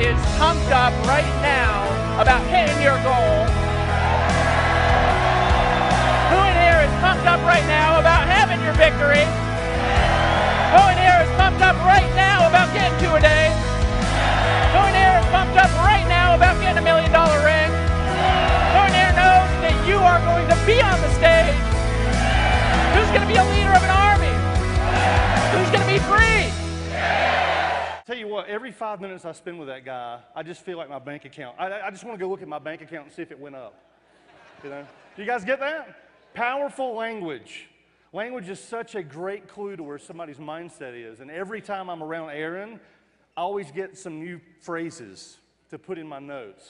is pumped up right now about hitting your goal? Who in here is pumped up right now about having your victory? Who in here is pumped up right now about getting to a day? Who in here is pumped up right now about getting $1 million ring? Who in here knows that you are going to be on the stage? Who's going to be a leader of an army? Who's going to be free? Tell you what, every 5 minutes I spend with that guy, I just feel like my bank account. I just want to go look at my bank account and see if it went up. You know? Do you guys get that? Powerful language. Language is such a great clue to where somebody's mindset is. And every time I'm around Aaron, I always get some new phrases to put in my notes.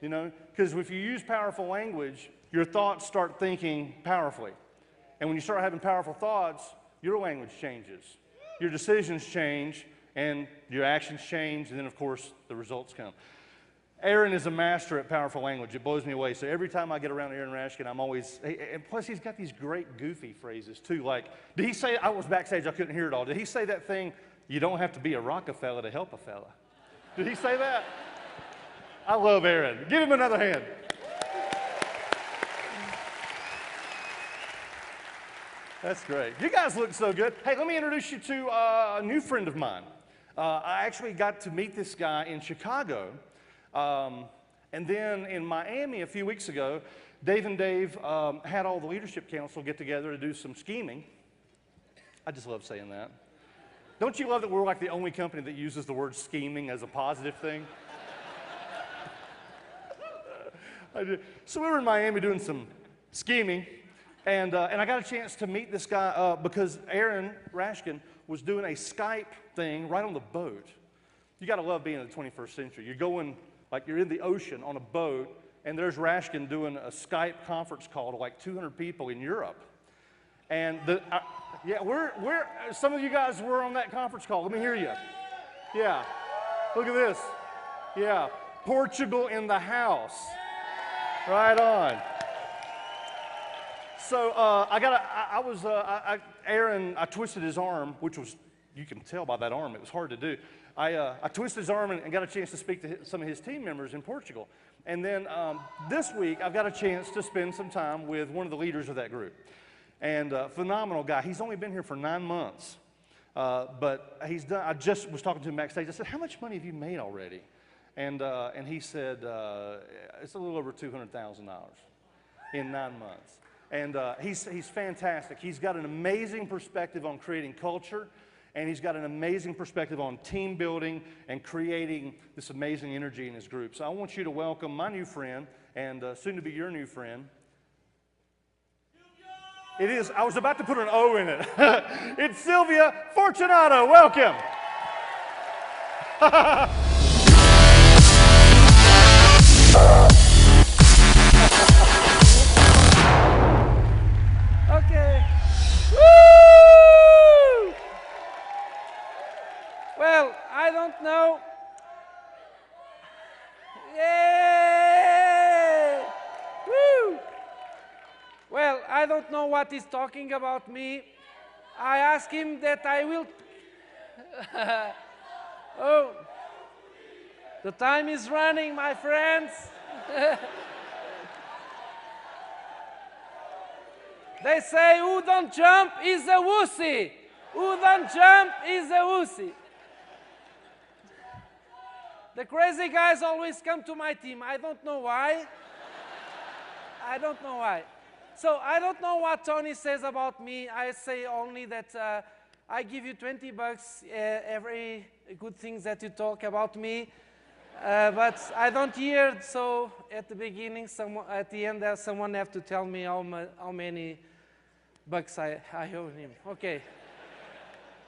You know? Because if you use powerful language, your thoughts start thinking powerfully. And when you start having powerful thoughts, your language changes. Your decisions change, and your actions change, and then, of course, the results come. Aaron is a master at powerful language. It blows me away. So every time I get around Aaron Rashkin, I'm always, and plus he's got these great goofy phrases too. Like, did he say, I was backstage, I couldn't hear it all. Did he say that thing, you don't have to be a Rockefeller to help a fella? Did he say that? I love Aaron. Give him another hand. That's great. You guys look so good. Hey, let me introduce you to a new friend of mine. I actually got to meet this guy in Chicago. And then in Miami a few weeks ago, Dave and Dave had all the leadership council get together to do some scheming. I just love saying that. Don't you love that we're like the only company that uses the word scheming as a positive thing? I do. So we were in Miami doing some scheming, and I got a chance to meet this guy because Aaron Rashkin was doing a Skype thing right on the boat. You got to love being in the 21st century. You're going, like you're in the ocean on a boat, and there's Rashkin doing a Skype conference call to like 200 people in Europe. And yeah, some of you guys were on that conference call. Let me hear you. Yeah, look at this. Yeah, Portugal in the house. Right on. So Aaron, I twisted his arm, which was, you can tell by that arm, it was hard to do. I twisted his arm and got a chance to speak to some of his team members in Portugal. And then this week, I've got a chance to spend some time with one of the leaders of that group. And phenomenal guy. He's only been here for 9 months. But he's done, I just was talking to him backstage. I said, how much money have you made already? And he said, it's a little over $200,000 in 9 months. And he's fantastic. He's got an amazing perspective on creating culture, and he's got an amazing perspective on team building and creating this amazing energy in his group. So I want you to welcome my new friend, and soon to be your new friend. It is, I was about to put an O in it. It's Sylvia Fortunato. Welcome. Okay. Woo! Well, I don't know. Yay! Woo! Well, I don't know what he's talking about me. I asked him that I will. Oh, the time is running, my friends. They say, who don't jump is a wussy. Who don't jump is a wussy. The crazy guys always come to my team. I don't know why. I don't know why. So I don't know what Tony says about me. I say only that I give you $20 every good things that you talk about me. But I don't hear, so at the beginning, at the end, someone have to tell me how many bucks I owe him. Okay.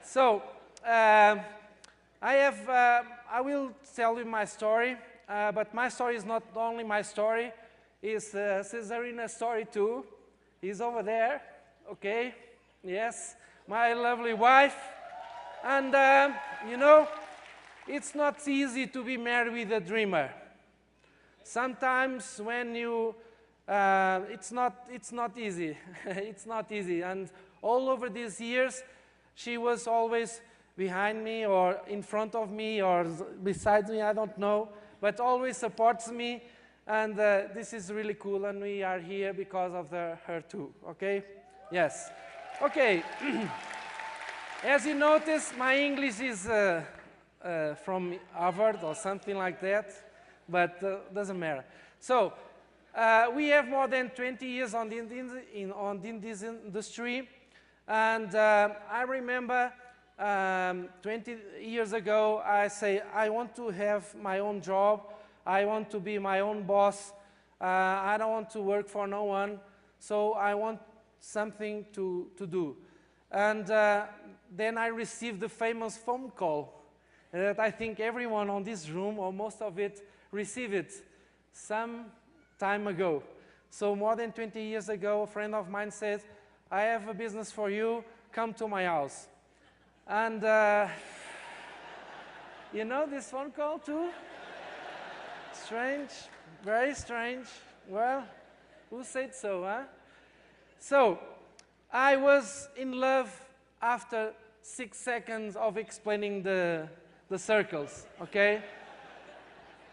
So I will tell you my story, but my story is not only my story. It's Cesarina's story too. He's over there. Okay. Yes, my lovely wife, and you know. It's not easy to be married with a dreamer. Sometimes when you, it's not easy. It's not easy. And all over these years, she was always behind me or in front of me or beside me, I don't know, but always supports me. And this is really cool, and we are here because of her too, okay? Yes. Okay. As you notice, my English is from Harvard or something like that, but doesn't matter. So, we have more than 20 years in this industry, and I remember 20 years ago, I say, I want to have my own job, I want to be my own boss, I don't want to work for no one, so I want something to do. And then I received the famous phone call that I think everyone on this room, or most of it, received it some time ago. So more than 20 years ago, a friend of mine said, I have a business for you, come to my house. And you know this phone call too? Strange, very strange. Well, who said so, huh? So, I was in love after 6 seconds of explaining the circles, okay?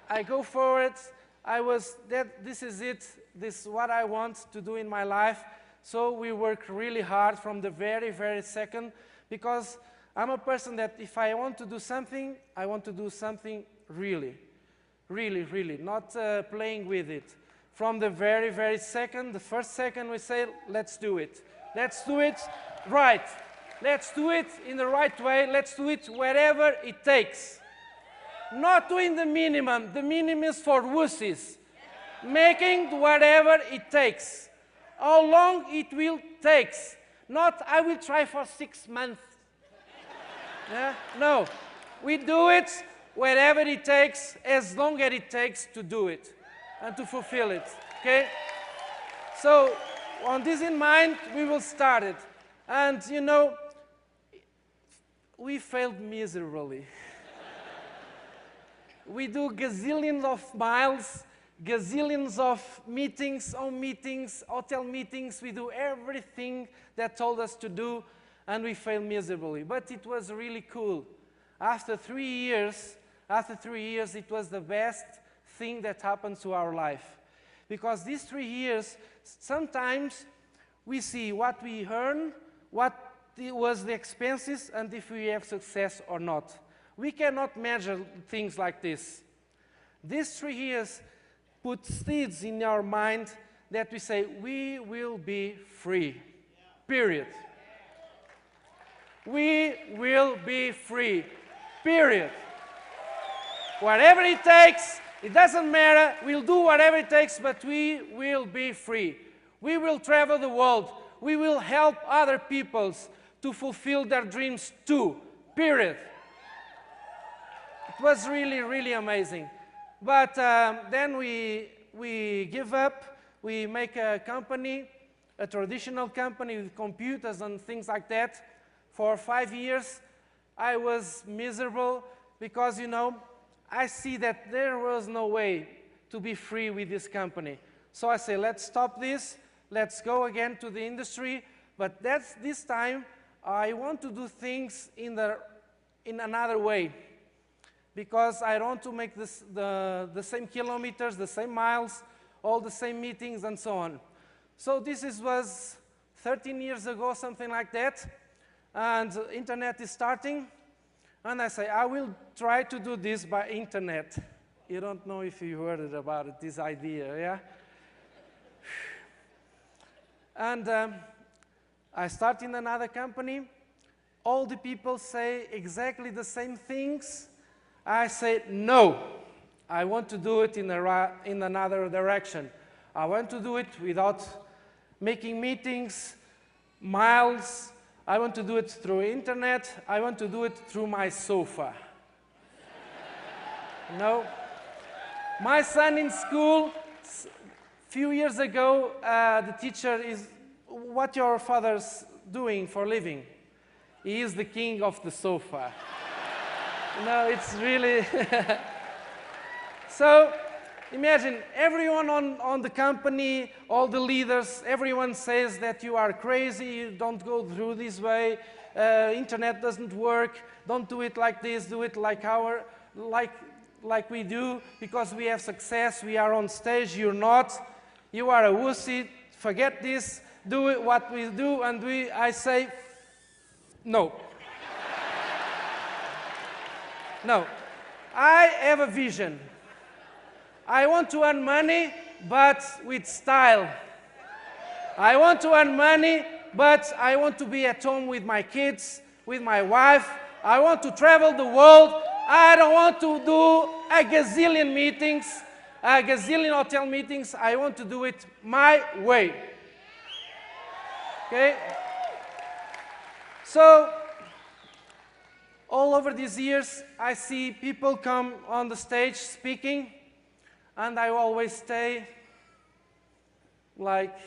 I go for it. This is it. This is what I want to do in my life. So we work really hard from the very, very second, because I'm a person that if I want to do something, I want to do something really, really, really, not playing with it. From the very, very second, the first second we say, let's do it. Let's do it right. Let's do it in the right way. Let's do it wherever it takes. Not doing the minimum. The minimum is for wussies. Making whatever it takes. How long it will take. Not, I will try for 6 months. Yeah? No. We do it wherever it takes, as long as it takes to do it and to fulfill it. Okay? So, on this in mind, we will start it. And, you know, we failed miserably. We do gazillions of miles, gazillions of meetings, home meetings, hotel meetings. We do everything that told us to do, and we failed miserably. But it was really cool. After 3 years, it was the best thing that happened to our life. Because these 3 years, sometimes we see what we earn, what was the expenses, and if we have success or not. We cannot measure things like this. These 3 years put seeds in our mind that we say, we will be free, period. We will be free, period. Whatever it takes, it doesn't matter, we'll do whatever it takes, but we will be free. We will travel the world. We will help other peoples to fulfill their dreams too, period. It was really, really amazing. But then we give up. We make a company, a traditional company with computers and things like that. For 5 years, I was miserable because, you know, I see that there was no way to be free with this company. So I say, let's stop this. Let's go again to the industry. But this time, I want to do things in another way. Because I don't want to make the same kilometers, the same miles, all the same meetings, and so on. So this was 13 years ago, something like that. And the internet is starting. And I say, I will try to do this by internet. You don't know if you heard about it, this idea, yeah? And I start in another company. All the people say exactly the same things. I say, no, I want to do it in another direction. I want to do it without making meetings, miles. I want to do it through internet. I want to do it through my sofa. No. My son in school, a few years ago, the teacher is, what your father's doing for a living? He is the king of the sofa. No, it's really... So, imagine, everyone on the company, all the leaders, everyone says that you are crazy, you don't go through this way, internet doesn't work, don't do it like this, do it like like we do, because we have success, we are on stage, you're not, you are a wussy, forget this, do it what we do, and I say, no. No. I have a vision. I want to earn money, but with style. I want to earn money, but I want to be at home with my kids, with my wife. I want to travel the world. I don't want to do a gazillion meetings, a gazillion hotel meetings. I want to do it my way. Okay? So, all over these years, I see people come on the stage speaking, and I always stay like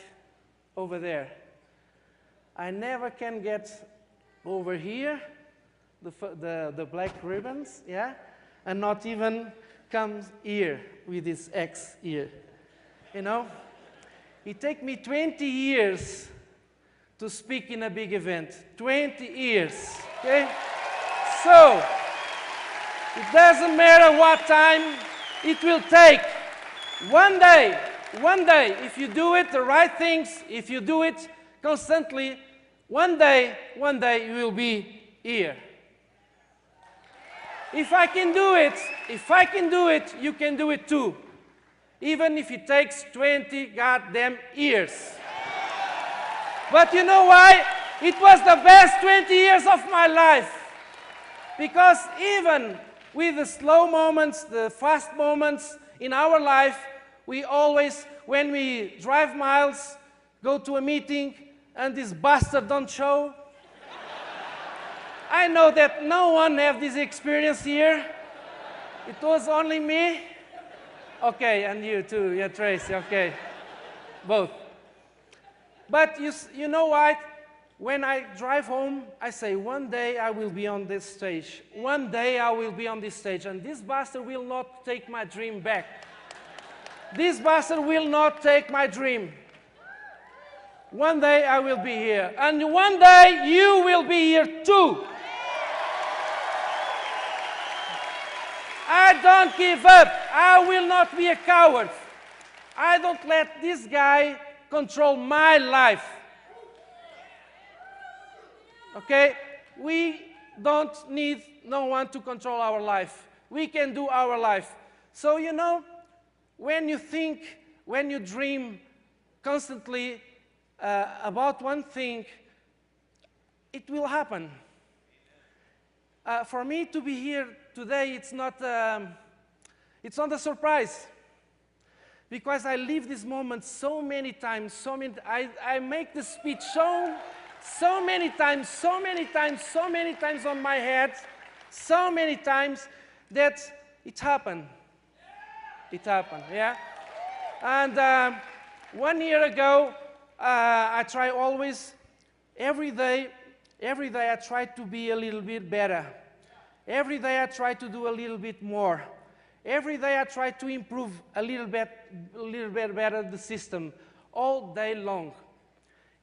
over there. I never can get over here, the black ribbons, yeah, and not even come here with this X here. You know, it takes me 20 years to speak in a big event. 20 years, okay? So, it doesn't matter what time it will take. One day, if you do it, the right things, if you do it constantly, one day you will be here. If I can do it, you can do it too. Even if it takes 20 goddamn years. But you know why? It was the best 20 years of my life. Because even with the slow moments, the fast moments in our life, we always, when we drive miles, go to a meeting, and this bastard don't show. I know that no one have this experience here. It was only me. Okay, and you too, yeah, Tracy, okay. Both. But you know what? When I drive home, I say, one day I will be on this stage. One day I will be on this stage, and this bastard will not take my dream back. This bastard will not take my dream. One day I will be here, and one day you will be here too. I don't give up. I will not be a coward. I don't let this guy control my life. Okay? We don't need no one to control our life. We can do our life. So, you know, when you think, when you dream constantly about one thing, it will happen. For me to be here today, it's not a surprise. Because I live this moment so many times, I make the speech so many times on my head, so many times that it happened. It happened, yeah? And 1 year ago, I try always, every day I try to be a little bit better. Every day I try to do a little bit more. Every day I try to improve a little bit better the system, all day long.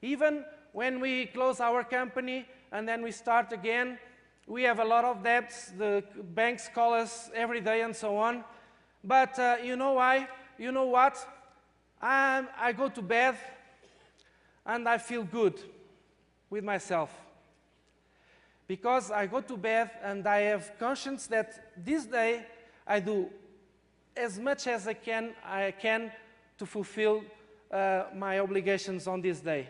Even when we close our company and then we start again, we have a lot of debts. The banks call us every day and so on. But you know why? You know what? I go to bed and I feel good with myself. Because I go to bed and I have conscience that this day I do as much as I can to fulfill my obligations on this day.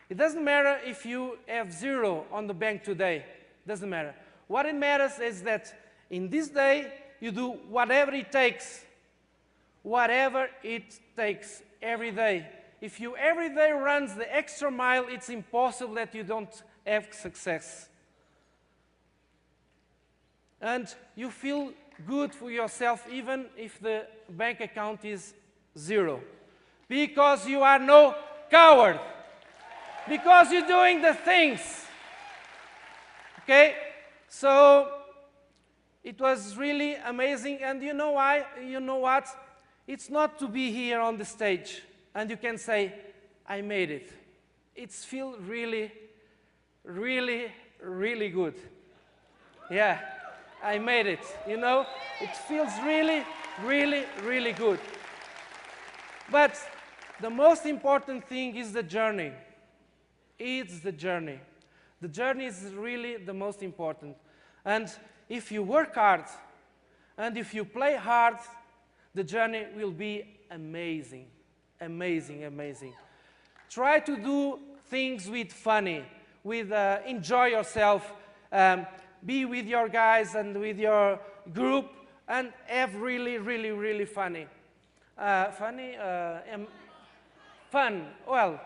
It doesn't matter if you have 0 on the bank today. It doesn't matter. What it matters is that in this day, you do whatever it takes. Whatever it takes every day. If you every day runs the extra mile, it's impossible that you don't have success. And you feel good for yourself even if the bank account is 0. Because you are no coward. Because you're doing the things. Okay? So, it was really amazing. And you know why? You know what? It's not to be here on the stage and you can say, I made it. It feels really, really really good. Yeah, I made it. You know, it feels really, really, really good. But the most important thing is the journey. It's the journey. The journey is really the most important. And if you work hard and if you play hard, the journey will be amazing. Amazing, amazing. Try to do things with funny, with enjoy yourself, be with your guys and with your group, and have really, really, really funny. Fun, well,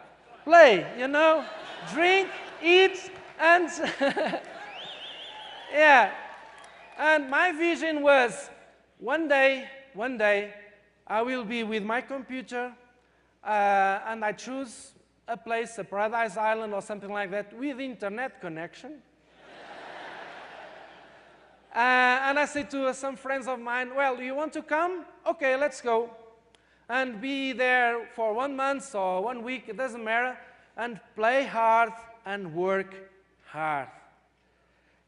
play, you know, drink, eat, and yeah. And my vision was one day, I will be with my computer, and I choose a place, a paradise island or something like that, with internet connection. And I say to some friends of mine, well, you want to come? Okay, let's go. And be there for 1 month or 1 week, it doesn't matter, and play hard and work hard.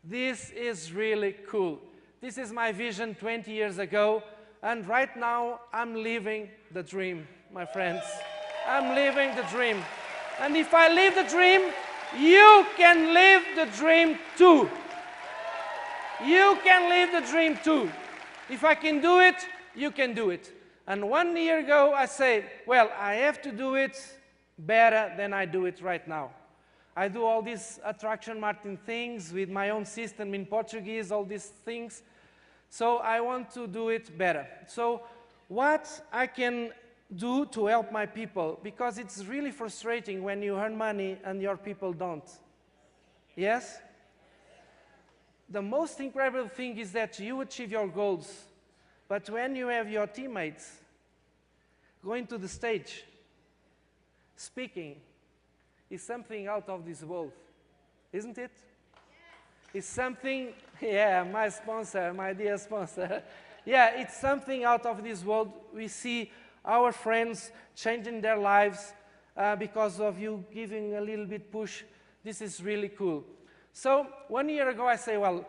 This is really cool. This is my vision 20 years ago, and right now I'm living the dream, my friends. I'm living the dream. And if I live the dream, you can live the dream too. You can live the dream too. If I can do it, you can do it. And 1 year ago, I said, well, I have to do it better than I do it right now. I do all these attraction marketing things with my own system in Portuguese, all these things. So I want to do it better. So what I can do to help my people, because it's really frustrating when you earn money and your people don't. Yes? The most incredible thing is that you achieve your goals, but when you have your teammates going to the stage, speaking, is something out of this world, isn't it? It's something, yeah, my sponsor, my dear sponsor. Yeah, it's something out of this world. We see our friends changing their lives because of you giving a little bit push. This is really cool. So 1 year ago, I say, well,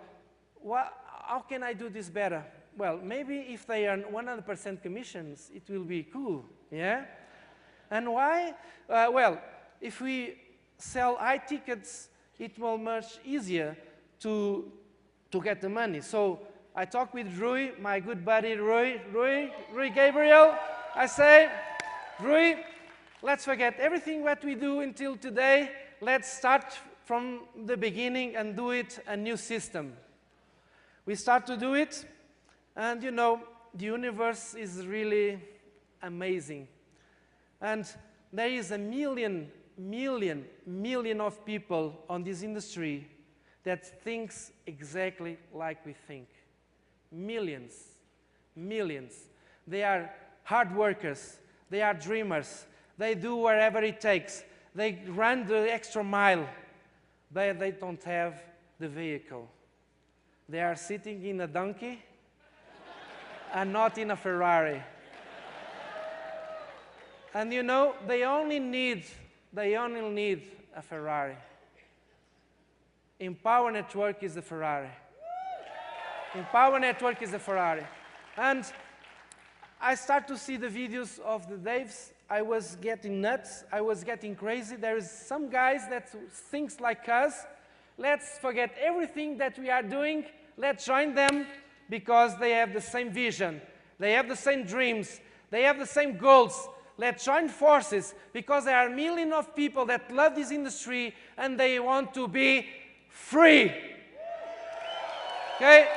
how can I do this better? Well, maybe if they earn 100% commissions, it will be cool, yeah? And why? Well, if we sell high tickets, it will be much easier to get the money. So I talk with Rui, my good buddy Rui Gabriel. I say, Rui, let's forget everything what we do until today. Let's start from the beginning and do it a new system. We start to do it, and you know, the universe is really amazing. And there is a million of people on this industry that thinks exactly like we think. Millions. They are hard workers. They are dreamers. They do whatever it takes. They run the extra mile. But they don't have the vehicle. They are sitting in a donkey and not in a Ferrari. And you know, they only need a Ferrari. Empower Network is a Ferrari. Empower Network is a Ferrari. And I start to see the videos of the Daves. I was getting nuts. I was getting crazy. There is some guys that thinks like us. Let's forget everything that we are doing. Let's join them because they have the same vision. They have the same dreams. They have the same goals. Let's join forces because there are millions of people that love this industry and they want to be free. Okay?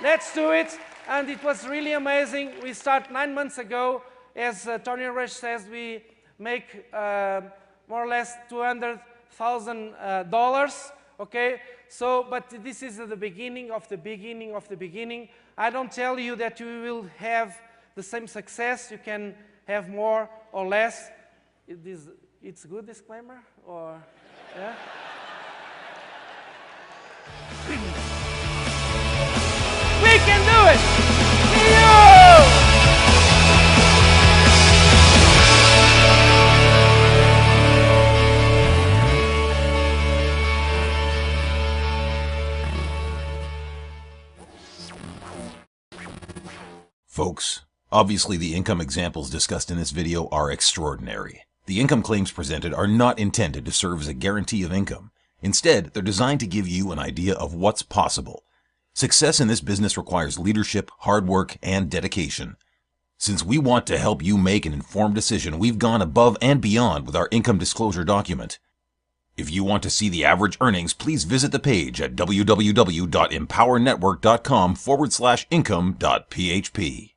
Let's do it. And it was really amazing. We start 9 months ago. As Tony Rush says, we make more or less $200,000. Okay? So, but this is the beginning of the beginning of the beginning. I don't tell you that you will have the same success. You can have more or less. It's a good disclaimer? Or, yeah? We can do it! Folks, obviously the income examples discussed in this video are extraordinary. The income claims presented are not intended to serve as a guarantee of income. Instead, they're designed to give you an idea of what's possible. Success in this business requires leadership, hard work, and dedication. Since we want to help you make an informed decision, we've gone above and beyond with our income disclosure document. If you want to see the average earnings, please visit the page at www.empowernetwork.com/income.php.